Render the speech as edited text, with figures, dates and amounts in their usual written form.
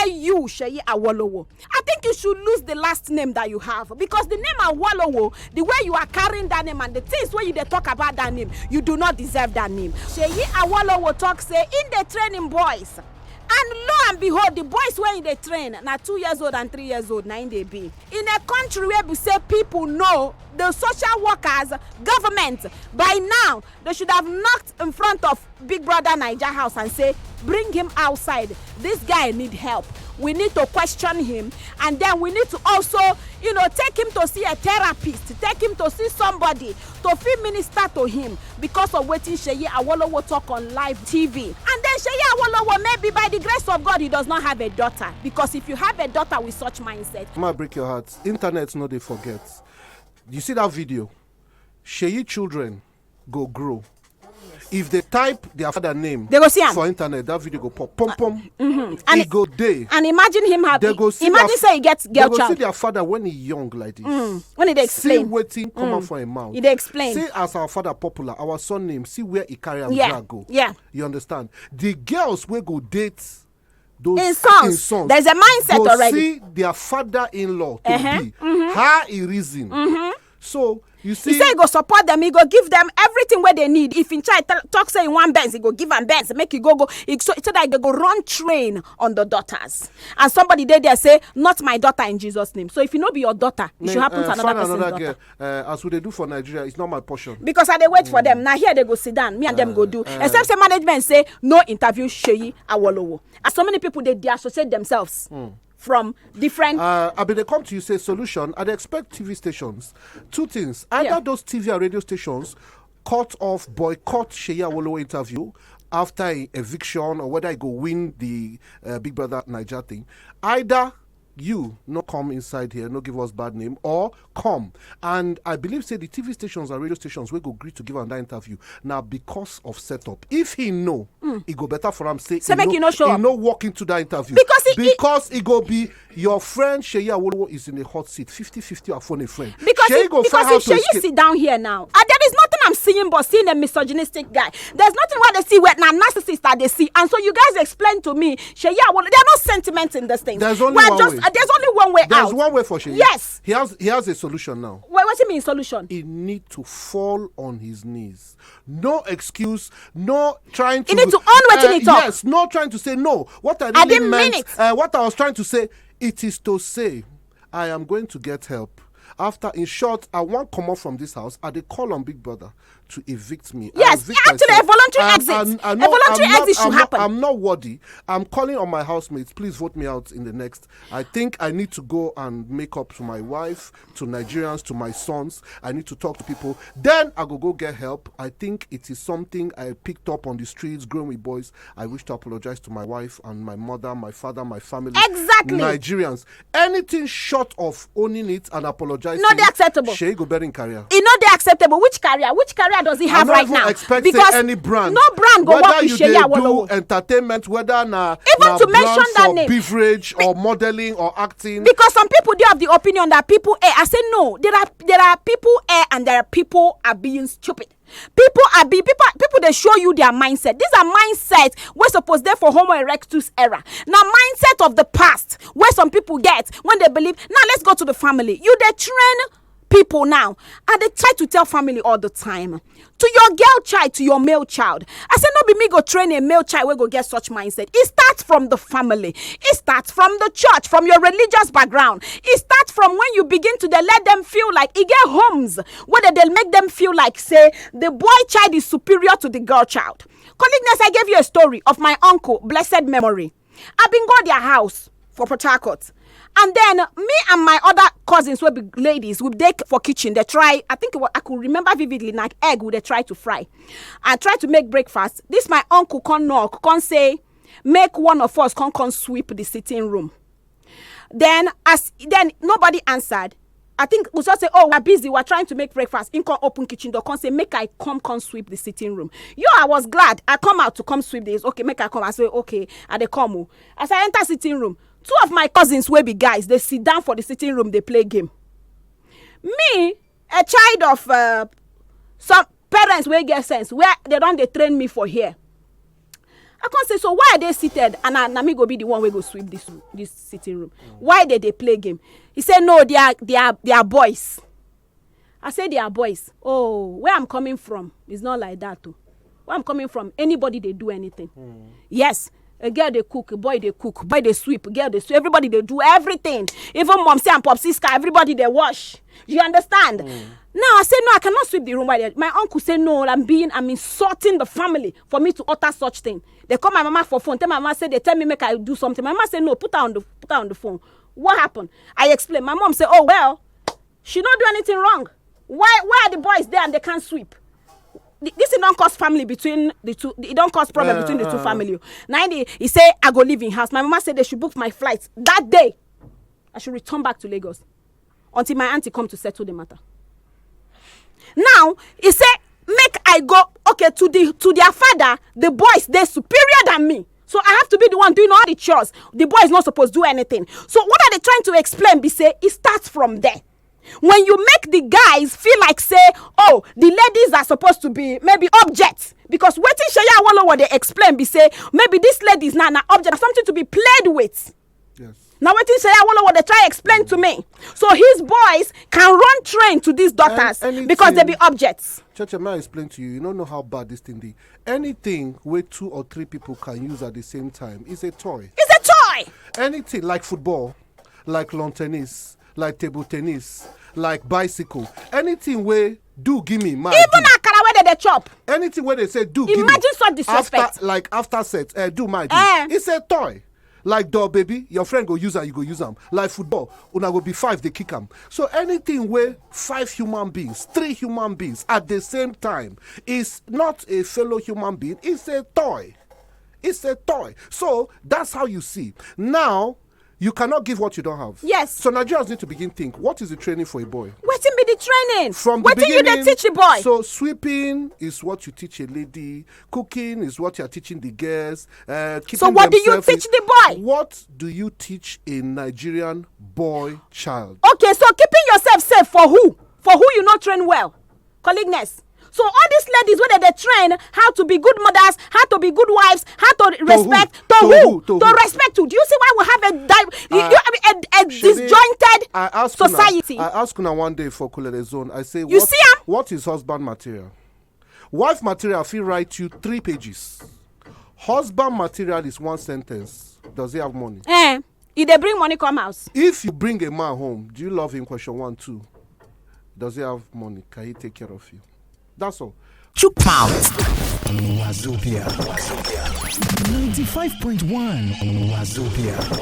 say you, Seyi Awolowo, I think you should lose the last name that you have, because the name Awolowo, the way you are carrying that name and the things where you they talk about that name, you do not deserve that name. Seyi Awolowo talk say in the training boys. And lo and behold, the boys were in the train, now 2 years old and 3 years old, 9 they be. In a country where we say people know the social workers, government, by now, they should have knocked in front of Big Brother Naija house and say, bring him outside. This guy need help. We need to question him. And then we need to also, take him to see a therapist, take him to see somebody to feel minister to him because of wetin Seyi Awolowo talk on live TV. And then Seyi Awolowo, maybe by the grace of God, he does not have a daughter. Because if you have a daughter with such mindset, I might break your heart. Internet, no, they forget. You see that video? Seyi children go grow. If they type their father name they go see him for internet, that video go pop, pom. And it go day. And imagine him happy. Imagine say he gets girl child. They go child. see their father when he young like this. When they explain. See wetin come out from him mouth. He explain. See as our father popular, our son name. See where he carry and go. Yeah. You understand? The girls will go date. Those in songs. There's a mindset go already. See their father-in-law to be how he reason. So you see, he say he go support them, he go give them everything where they need. If in child talk say in one Benz, he go give them Benz, make you go. So that they go run train on the daughters. And somebody there say, not my daughter in Jesus' name. So if you know be your daughter, it should happen to another person's daughter. Girl, as they do for Nigeria, it's not my portion. Because I they wait for them. Now here they go sit down. Me and them go do. Except say management say no interview Seyi Awolowo. And so many people they associate themselves. From different I mean, they come to you say solution. I expect TV stations two things: either those TV and radio stations boycott Seyi Awolowo interview after a eviction, or whether I go win the Big Brother Naija thing. Either you no come inside here, no give us bad name, or come. And I believe say the TV stations and radio stations will go agree to give him that interview. Now because of setup, if he know, it go better for him say he no walk into that interview. Because it go be your friend Seyi Awolowo is in a hot seat, 50-50 or phone a friend. Because if Seyi sit down here now, there is nothing I'm seeing but seeing a misogynistic guy. There's nothing what they see where now narcissists that they see. And so you guys explain to me, Seyi Awolowo, there are no sentiments in this thing. There's only one way. There's only one way out. There's one way for Seyi. Yes. He has a solution now. What do you mean solution? He need to fall on his knees. No excuse. No trying to. He need to own what he talk. Yes. No trying to say no. What I really meant. What I was trying to say. It is to say, I am going to get help. After, in short, I want to come out from this house. They call on Big Brother to evict me. Yes, actually, a voluntary exit. A voluntary exit should happen. I'm not worthy. I'm calling on my housemates. Please vote me out in the next. I think I need to go and make up to my wife, to Nigerians, to my sons. I need to talk to people. Then I go get help. I think it is something I picked up on the streets, growing with boys. I wish to apologize to my wife and my mother, my father, my family. Exactly. Nigerians. Anything short of owning it and apologizing. Not acceptable. Seyi go better in career. It's not the acceptable. Which career does he have right now? Because any brand. No brand go work with Seyi Awolowo. Do entertainment, whether na even to mention that name, beverage or modeling or acting. Because some people do have the opinion that people I say no. There are people and there are people are being stupid. People they show you their mindset. These are mindsets we're supposed there for Homo erectus era. Now mindset of the past where some people get when they believe. Now let's go to the family. You they train people now and they try to tell family all the time, to your girl child, to your male child. I said no be me go train a male child we go get such mindset. It starts from the family. It starts from the church, from your religious background. It starts from when you begin to let them feel like it get homes where they'll make them feel like say the boy child is superior to the girl child. Colleagues, I gave you a story of my uncle, blessed memory. I've been go their house for Port Harcourt. And then me and my other cousins will be ladies would take for kitchen. They try, I could remember vividly, like egg would they try to fry. And try to make breakfast. This my uncle can knock, can say, make one of us can sweep the sitting room. Then nobody answered. I think we just say, oh, we're busy, we're trying to make breakfast. In can open kitchen door, can say, make I come sweep the sitting room. I was glad. I come out to come sweep this. Okay, make I come. I say, okay, and they come. As I enter sitting room, two of my cousins will be guys. They sit down for the sitting room. They play game. Me, a child of some parents will get sense where they train me for here. I can't say, so why are they seated? And na me go be the one wey go sweep this sitting room. Why they play game? He said, no, they are boys. I said, they are boys. Oh, where I'm coming from, it's not like that too. Where I'm coming from, anybody they do anything. Yes. A girl they cook, a boy they cook, boy they sweep, a girl they sweep, everybody they do everything. Even mom say and pop sister, everybody they wash. You understand? Now I say no, I cannot sweep the room. My uncle say no, I'm insulting the family for me to utter such thing. They call my mama for phone. Tell my mama say they tell me make I do something. My mama say no, put her on the phone. What happened? I explain. My mom say, oh well, she don't do anything wrong. Why are the boys there and they can't sweep? This don't cause family between the two. It don't cause problem between the two family. Now he say I go live in house. My mama said they should book my flights that day. I should return back to Lagos until my auntie come to settle the matter. Now he say make I go to their father. The boys they're superior than me, so I have to be the one doing all the chores. The boy is not supposed to do anything. So what are they trying to explain? Be say it starts from there. When you make the guys feel like say, oh, the ladies are supposed to be maybe objects, because wetin Sheye Awolowo they explain be say maybe this lady is not an object, something to be played with. Yes. Now wetin Sheye Awolowo they try explain to me. So his boys can run train to these daughters because they be objects. Cheche, may I explain to you? You don't know how bad this thing is. Anything where 2 or 3 people can use at the same time is a toy. It's a toy. Anything like football, like lawn tennis, like table tennis, like bicycle, anything where do give me man. Even akara where they chop. Anything where they say do give me. Imagine such disrespect. After set, do my do. It's a toy. Like doll baby, your friend go use her, you go use them. Like football, una go be 5, they kick them. So anything where 5 human beings, 3 human beings at the same time is not a fellow human being, it's a toy. It's a toy. So that's how you see. Now, you cannot give what you don't have. Yes. So Nigerians need to begin think, what is the training for a boy? Wetin be the training? From the beginning, you dey teach the boy? So sweeping is what you teach a lady. Cooking is what you are teaching the girls. So what do you teach the boy? What do you teach a Nigerian boy child? Okay, so keeping yourself safe for who? For who you not train well? Colleagueness. So all these ladies, whether they train how to be good mothers, how to be good wives, how to respect, to respect who? Do you see why we have a disjointed society? I asked Kuna one day for Kulere Zone. I say, what is husband material? Wife material, I feel write you 3 pages. Husband material is 1 sentence. Does he have money? If they bring money, come house. If you bring a man home, do you love him? Question 1, 2. Does he have money? Can he take care of you? That's all. Chookmouth. Wazobia. 95.1 Wazobia.